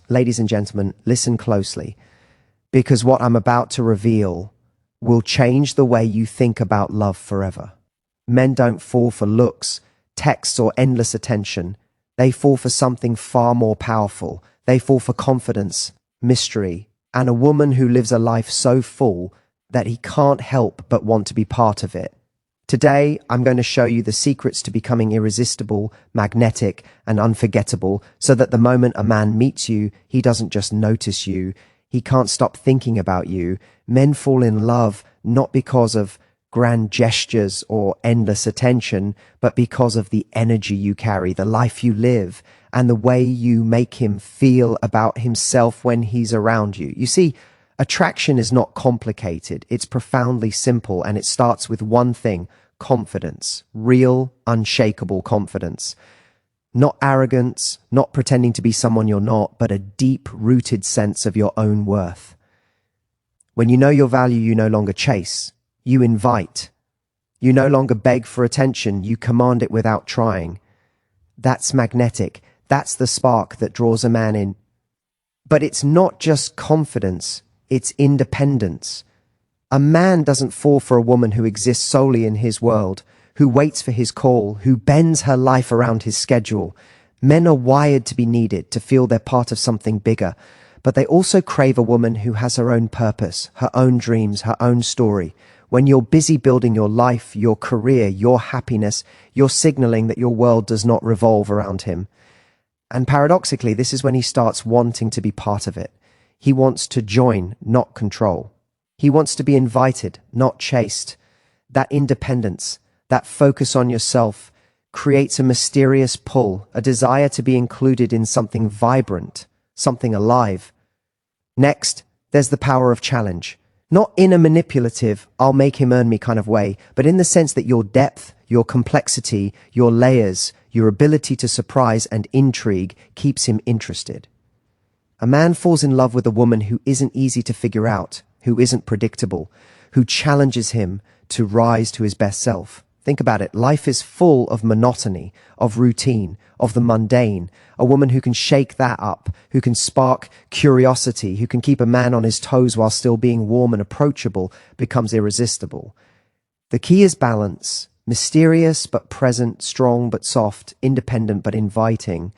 ladies and gentlemen, listen closely, because what I'm about to reveal will change the way you think about love forever. Men don't fall for looks, texts, or endless attention. They fall for something far more powerful. They fall for confidence, mystery, and a woman who lives a life so full that he can't help but want to be part of it. Today, I'm going to show you the secrets to becoming irresistible, magnetic, and unforgettable, so that the moment a man meets you, he doesn't just notice you, he can't stop thinking about you. Men fall in love not because of grand gestures or endless attention, but because of the energy you carry, the life you live, and the way you make him feel about himself when he's around you. You see, attraction is not complicated. It's profoundly simple, and it starts with one thing: confidence. Real, unshakable confidence. Not arrogance, not pretending to be someone you're not, but a deep-rooted sense of your own worth. When you know your value, you no longer chase. You invite. You no longer beg for attention. You command it without trying. That's magnetic. That's the spark that draws a man in. But it's not just confidence. It's independence. A man doesn't fall for a woman who exists solely in his world, who waits for his call, who bends her life around his schedule. Men are wired to be needed, to feel they're part of something bigger, but they also crave a woman who has her own purpose, her own dreams, her own story. When you're busy building your life, your career, your happiness, you're signaling that your world does not revolve around him. And paradoxically, this is when he starts wanting to be part of it. He wants to join, not control. He wants to be invited, not chased. That independence, that focus on yourself, creates a mysterious pull, a desire to be included in something vibrant, something alive. Next, there's the power of challenge. Not in a manipulative, I'll make him earn me kind of way, but in the sense that your depth, your complexity, your layers, your ability to surprise and intrigue keeps him interested. A man falls in love with a woman who isn't easy to figure out, who isn't predictable, who challenges him to rise to his best self. Think about it. Life is full of monotony, of routine, of the mundane. A woman who can shake that up, who can spark curiosity, who can keep a man on his toes while still being warm and approachable, becomes irresistible. The key is balance. Mysterious but present, strong but soft, independent but inviting.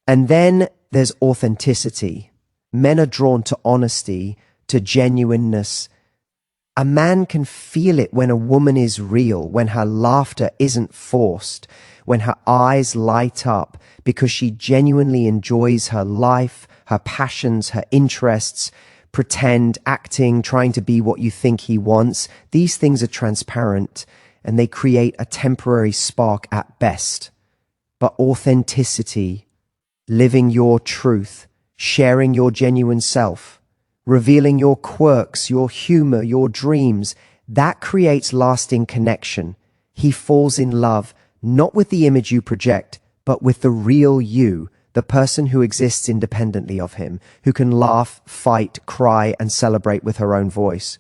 And then there's authenticity. Men are drawn to honesty, to genuineness. A man can feel it when a woman is real, when her laughter isn't forced, when her eyes light up because she genuinely enjoys her life, her passions, her interests. Pretend, acting, trying to be what you think he wants. These things are transparent and they create a temporary spark at best. But authenticity, living your truth, sharing your genuine self, revealing your quirks, your humor, your dreams, that creates lasting connection. He falls in love, not with the image you project, but with the real you, the person who exists independently of him, who can laugh, fight, cry, and celebrate with her own voice.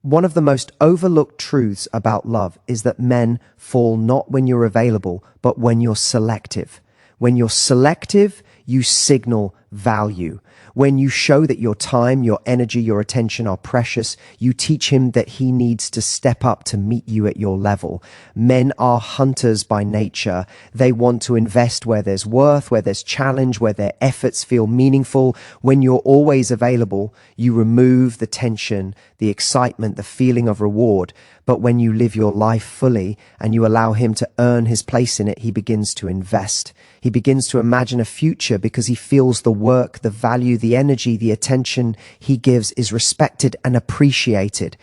One of the most overlooked truths about love is that men fall not when you're available, but when you're selective. When you're selective, you signal value. When you show that your time, your energy, your attention are precious, you teach him that he needs to step up to meet you at your level. Men are hunters by nature. They want to invest where there's worth, where there's challenge, where their efforts feel meaningful. When you're always available, you remove the tension, the excitement, the feeling of reward. But when you live your life fully and you allow him to earn his place in it, he begins to invest. He begins to imagine a future because he feels the work, the value, the energy, the attention he gives is respected and appreciated.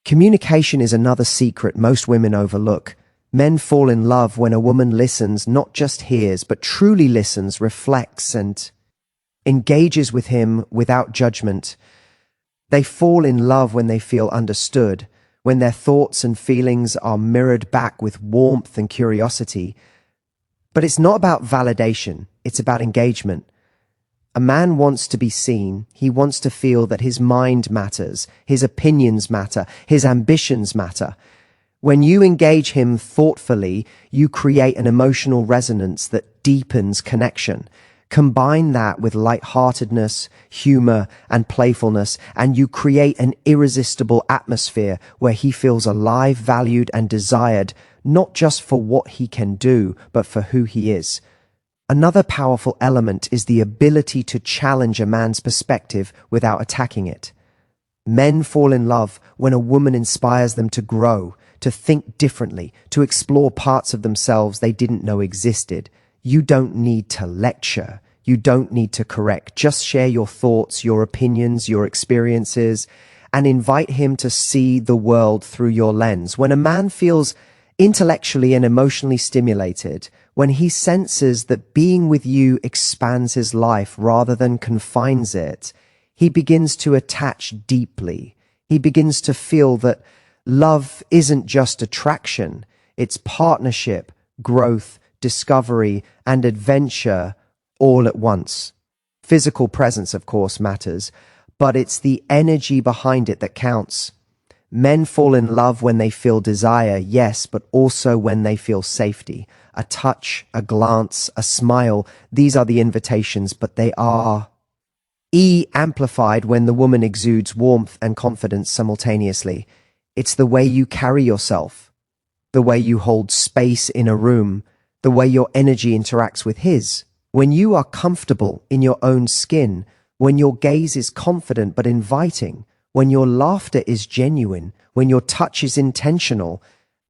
Communication is another secret most women overlook. Men fall in love when a woman listens, not just hears, but truly listens, reflects, and engages with him without judgment. They fall in love when they feel understood, when their thoughts and feelings are mirrored back with warmth and curiosity. But it's not about validation, it's about engagement. A man wants to be seen. He wants to feel that his mind matters, his opinions matter, his ambitions matter. When you engage him thoughtfully, you create an emotional resonance that deepens connection. Combine that with lightheartedness, humor, and playfulness, and you create an irresistible atmosphere where he feels alive, valued, and desired, not just for what he can do, but for who he is. Another powerful element is the ability to challenge a man's perspective without attacking it. Men fall in love when a woman inspires them to grow, to think differently, to explore parts of themselves they didn't know existed. You don't need to lecture. You don't need to correct. Just share your thoughts, your opinions, your experiences, and invite him to see the world through your lens. When a man feels intellectually and emotionally stimulated, when he senses that being with you expands his life rather than confines it, he begins to attach deeply. He begins to feel that love isn't just attraction, it's partnership, growth, discovery, and adventure all at once. Physical presence, of course, matters, but it's the energy behind it that counts. Men fall in love when they feel desire, yes, but also when they feel safety. A touch, a glance, a smile, these are the invitations, but they are amplified when the woman exudes warmth and confidence simultaneously. It's the way you carry yourself, the way you hold space in a room, the way your energy interacts with his. When you are comfortable in your own skin, when your gaze is confident but inviting, when your laughter is genuine, when your touch is intentional,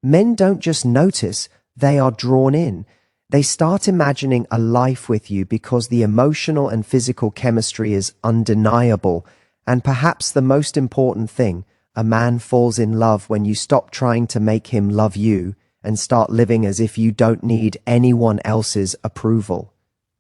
men don't just notice, they are drawn in. They start imagining a life with you because the emotional and physical chemistry is undeniable. And perhaps the most important thing, a man falls in love when you stop trying to make him love you and start living as if you don't need anyone else's approval.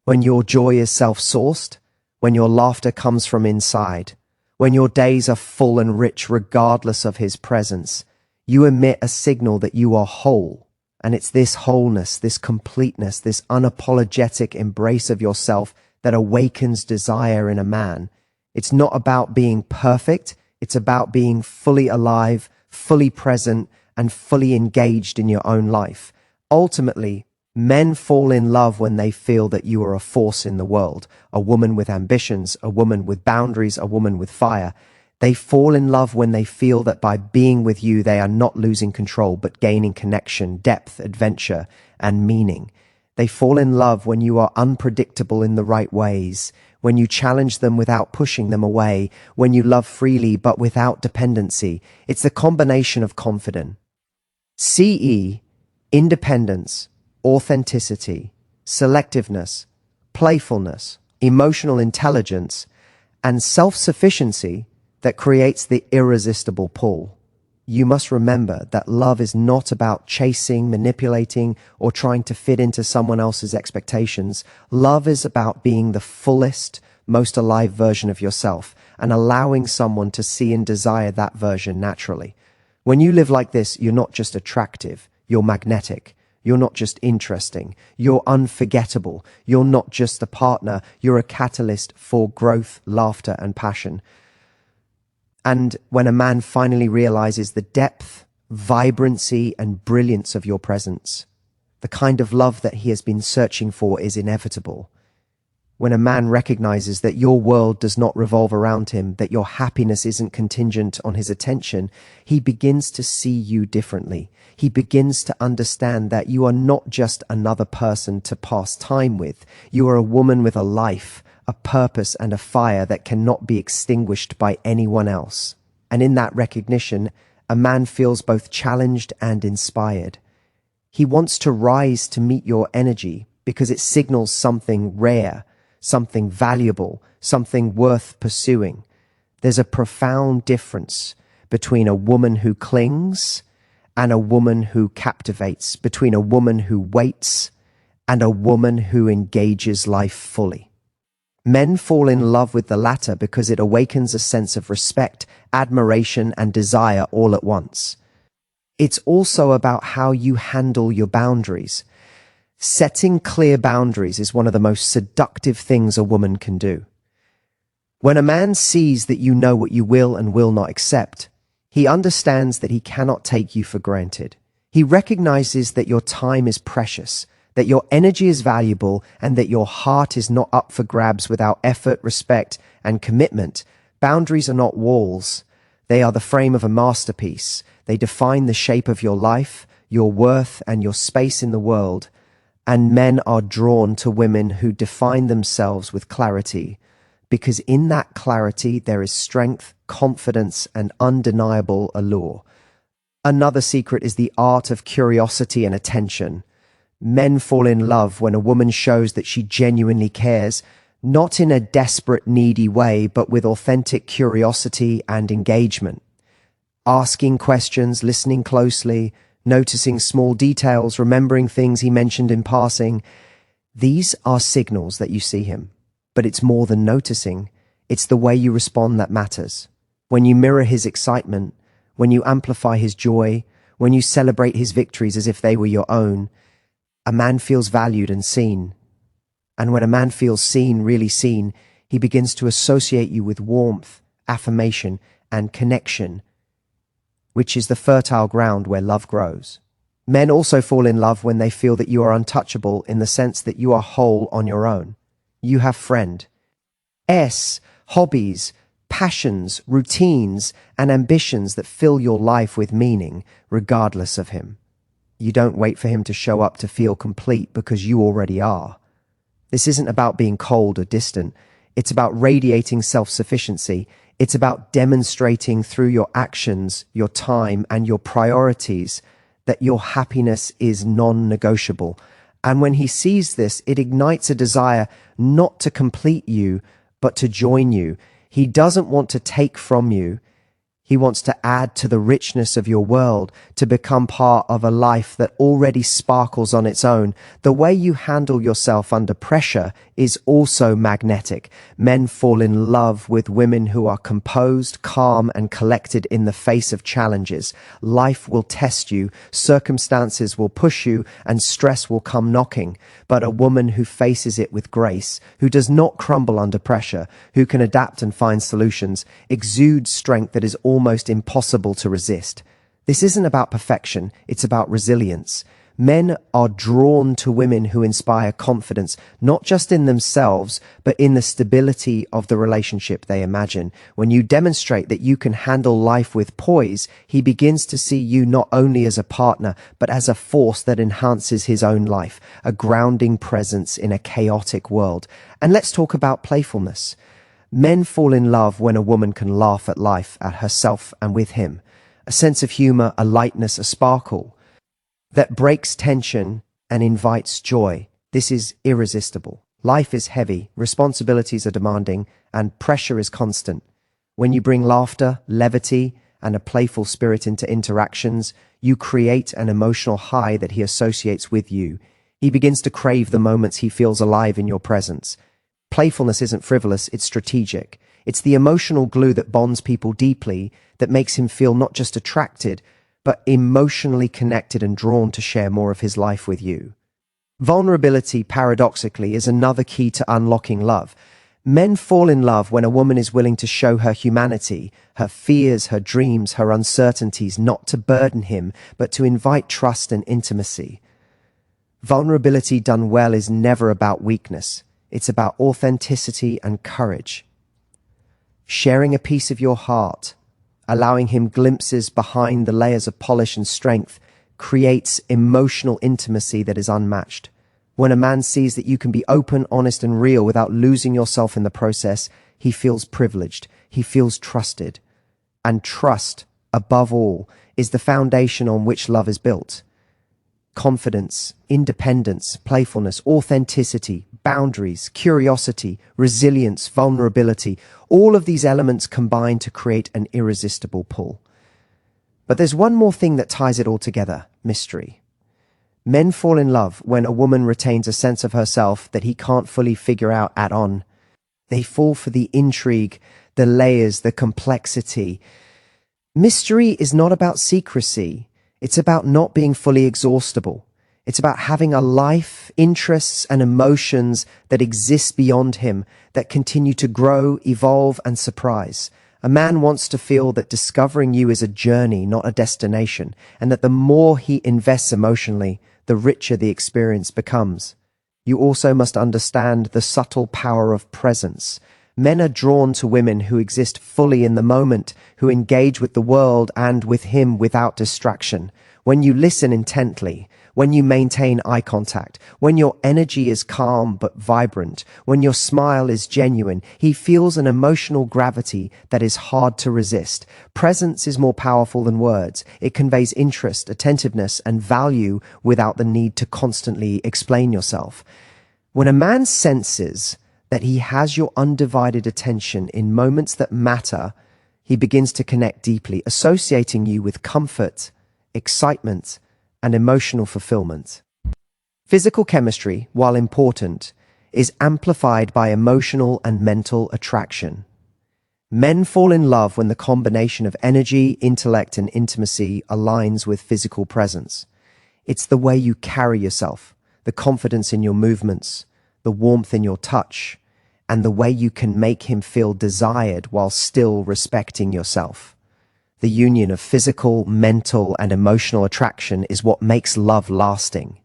When your joy is self-sourced, when your laughter comes from inside, when your days are full and rich regardless of his presence, you emit a signal that you are whole. And it's this wholeness, this completeness, this unapologetic embrace of yourself that awakens desire in a man. It's not about being perfect. It's about being fully alive, fully present, and fully engaged in your own life. Ultimately, men fall in love when they feel that you are a force in the world, a woman with ambitions, a woman with boundaries, a woman with fire. They fall in love when they feel that by being with you, they are not losing control, but gaining connection, depth, adventure, and meaning. They fall in love when you are unpredictable in the right ways, when you challenge them without pushing them away, when you love freely but without dependency. It's the combination of confidence, independence, authenticity, selectiveness, playfulness, emotional intelligence, and self-sufficiency that creates the irresistible pull. You must remember that love is not about chasing, manipulating, or trying to fit into someone else's expectations. Love is about being the fullest, most alive version of yourself and allowing someone to see and desire that version naturally. When you live like this, you're not just attractive, you're magnetic. You're not just interesting, you're unforgettable. You're not just a partner, you're a catalyst for growth, laughter, and passion. And when a man finally realizes the depth, vibrancy, and brilliance of your presence, the kind of love that he has been searching for is inevitable. When a man recognizes that your world does not revolve around him, that your happiness isn't contingent on his attention, he begins to see you differently. He begins to understand that you are not just another person to pass time with. You are a woman with a life, a purpose, and a fire that cannot be extinguished by anyone else. And in that recognition, a man feels both challenged and inspired. He wants to rise to meet your energy because it signals something rare, something valuable, something worth pursuing. There's a profound difference between a woman who clings and a woman who captivates, between a woman who waits and a woman who engages life fully. Men fall in love with the latter because it awakens a sense of respect, admiration, and desire all at once. It's also about how you handle your boundaries. Setting clear boundaries is one of the most seductive things a woman can do. When a man sees that you know what you will and will not accept, he understands that he cannot take you for granted. He recognizes that your time is precious, that your energy is valuable, and that your heart is not up for grabs without effort, respect, and commitment. Boundaries are not walls. They are the frame of a masterpiece. They define the shape of your life, your worth, and your space in the world. And men are drawn to women who define themselves with clarity, because in that clarity there is strength, confidence, and undeniable allure. Another secret is the art of curiosity and attention. Men fall in love when a woman shows that she genuinely cares, not in a desperate, needy way, but with authentic curiosity and engagement. Asking questions, listening closely, noticing small details, remembering things he mentioned in passing. These are signals that you see him. But it's more than noticing. It's the way you respond that matters. When you mirror his excitement, when you amplify his joy, when you celebrate his victories as if they were your own, a man feels valued and seen. And when a man feels seen, really seen, he begins to associate you with warmth, affirmation, and connection, which is the fertile ground where love grows. Men also fall in love when they feel that you are untouchable, in the sense that you are whole on your own. You have hobbies, passions, routines, and ambitions that fill your life with meaning, regardless of him. You don't wait for him to show up to feel complete, because you already are. This isn't about being cold or distant. It's about radiating self-sufficiency. It's about demonstrating through your actions, your time, and your priorities that your happiness is non-negotiable. And when he sees this, it ignites a desire not to complete you, but to join you. He doesn't want to take from you. He wants to add to the richness of your world, to become part of a life that already sparkles on its own. The way you handle yourself under pressure is also magnetic. Men fall in love with women who are composed, calm, and collected in the face of challenges. Life will test you, circumstances will push you, and stress will come knocking. But a woman who faces it with grace, who does not crumble under pressure, who can adapt and find solutions, exudes strength that is almost impossible to resist. This isn't about perfection, it's about resilience. Men are drawn to women who inspire confidence, not just in themselves, but in the stability of the relationship they imagine. When you demonstrate that you can handle life with poise, he begins to see you not only as a partner, but as a force that enhances his own life, a grounding presence in a chaotic world. And let's talk about playfulness. Men fall in love when a woman can laugh at life, at herself, and with him. A sense of humor, a lightness, a sparkle that breaks tension and invites joy. This is irresistible. Life is heavy, responsibilities are demanding, and pressure is constant. When you bring laughter, levity, and a playful spirit into interactions, you create an emotional high that he associates with you. He begins to crave the moments he feels alive in your presence. Playfulness isn't frivolous, it's strategic. It's the emotional glue that bonds people deeply, that makes him feel not just attracted, but emotionally connected and drawn to share more of his life with you. Vulnerability, paradoxically, is another key to unlocking love. Men fall in love when a woman is willing to show her humanity, her fears, her dreams, her uncertainties, not to burden him, but to invite trust and intimacy. Vulnerability done well is never about weakness. It's about authenticity and courage. Sharing a piece of your heart, allowing him glimpses behind the layers of polish and strength, creates emotional intimacy that is unmatched. When a man sees that you can be open, honest, and real without losing yourself in the process, he feels privileged, he feels trusted. And trust, above all, is the foundation on which love is built. Confidence, independence, playfulness, authenticity, boundaries, curiosity, resilience, vulnerability, all of these elements combine to create an irresistible pull. But there's one more thing that ties it all together: mystery. Men fall in love when a woman retains a sense of herself that he can't fully figure out at on. They fall for the intrigue, the layers, the complexity. Mystery is not about secrecy. It's about not being fully exhaustible. It's about having a life, interests, and emotions that exist beyond him, that continue to grow, evolve, and surprise. A man wants to feel that discovering you is a journey, not a destination, and that the more he invests emotionally, the richer the experience becomes. You also must understand the subtle power of presence. Men are drawn to women who exist fully in the moment, who engage with the world and with him without distraction. When you listen intently, when you maintain eye contact, when your energy is calm but vibrant, when your smile is genuine, he feels an emotional gravity that is hard to resist. Presence is more powerful than words. It conveys interest, attentiveness, and value without the need to constantly explain yourself. When a man senses that he has your undivided attention in moments that matter, he begins to connect deeply, associating you with comfort, excitement, and emotional fulfillment. Physical chemistry, while important, is amplified by emotional and mental attraction. Men fall in love when the combination of energy, intellect, and intimacy aligns with physical presence. It's the way you carry yourself, the confidence in your movements, the warmth in your touch, and the way you can make him feel desired while still respecting yourself. The union of physical, mental, and emotional attraction is what makes love lasting.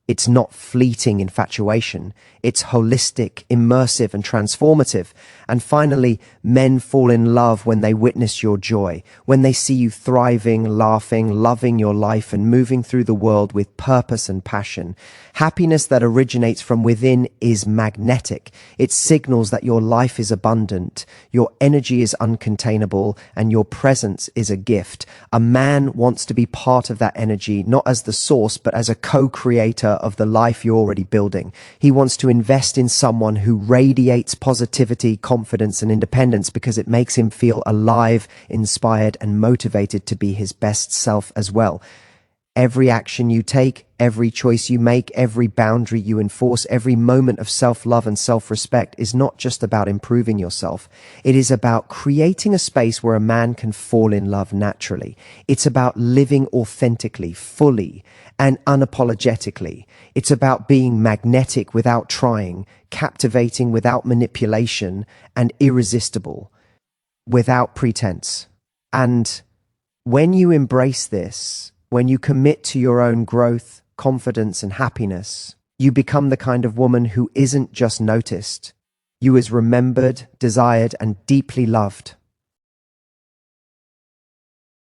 It's not fleeting infatuation. It's holistic, immersive, and transformative. And finally, men fall in love when they witness your joy, when they see you thriving, laughing, loving your life, and moving through the world with purpose and passion. Happiness that originates from within is magnetic. It signals that your life is abundant, your energy is uncontainable, and your presence is a gift. A man wants to be part of that energy, not as the source, but as a co-creator of the life you're already building. He wants to invest in someone who radiates positivity, confidence, and independence because it makes him feel alive, inspired, and motivated to be his best self as well. Every action you take, every choice you make, every boundary you enforce, every moment of self-love and self-respect is not just about improving yourself. It is about creating a space where a man can fall in love naturally. It's about living authentically, fully, and unapologetically. It's about being magnetic without trying, captivating without manipulation, and irresistible without pretense. And when you embrace this, when you commit to your own growth, confidence, and happiness, you become the kind of woman who isn't just noticed. You is remembered, desired, and deeply loved.